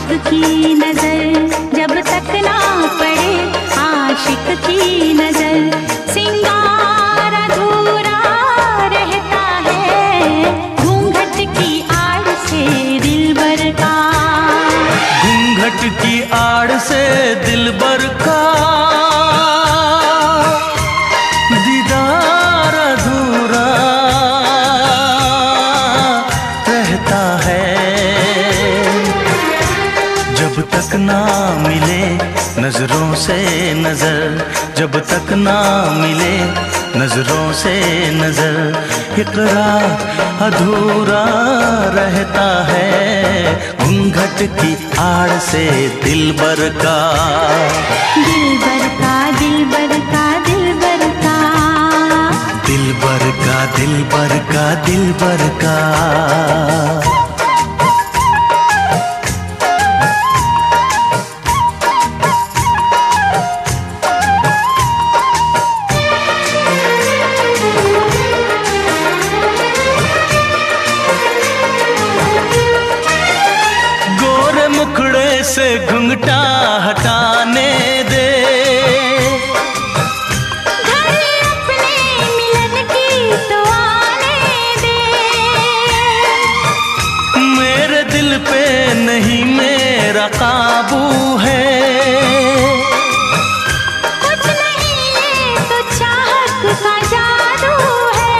आशिक की नजर, जब तक ना पड़े आशिक की नजर। सिंगार अधूरा रहता है घूंघट की आड़ से दिलबर का। घूंघट की आड़ से दिलबर का दीदार अधूरा रहता है। जब तक ना मिले नजरों से नजर, जब तक ना मिले नजरों से नजर, इकरार अधूरा रहता है घूंघट की आड़ से दिलबर का। दिलबर का दिलबर का दिलबर का, दिलबर का दिलबर का दिलबर का। मुखड़े से घुंघटा हटाने दे, घर अपने मिलन की तो आने दे। मेरे दिल पे नहीं मेरा काबू है, कुछ नहीं ये तो चाहत का जादू है।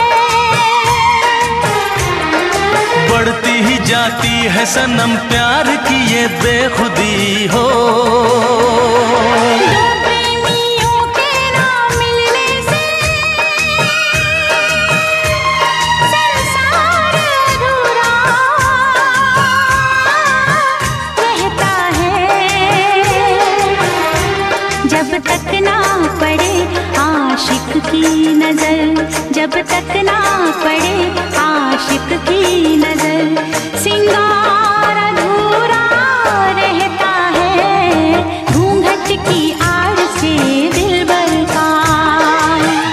बढ़ती ही जाती है सनम प्यार की ये बेखुदी हो। दो प्रेमियों के ना मिलने से संसार अधूरा रहता है। जब तक ना पड़े आशिक की नजर, जब तक ना पड़े आशिक की नजर। सिंगार अधूरा रहता है घूंघट की आड़ से दिलबर का।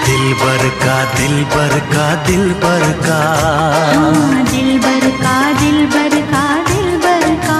दिलबर का दिलबर का दिलबर का, हाँ, दिलबर का दिलबर का दिलबर का।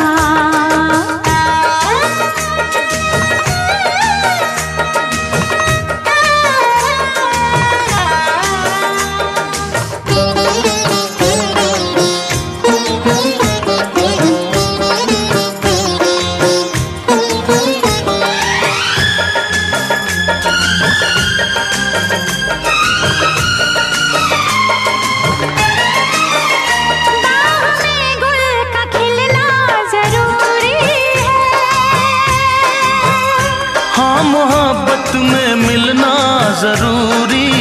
हाँ, मोहब्बत में मिलना जरूरी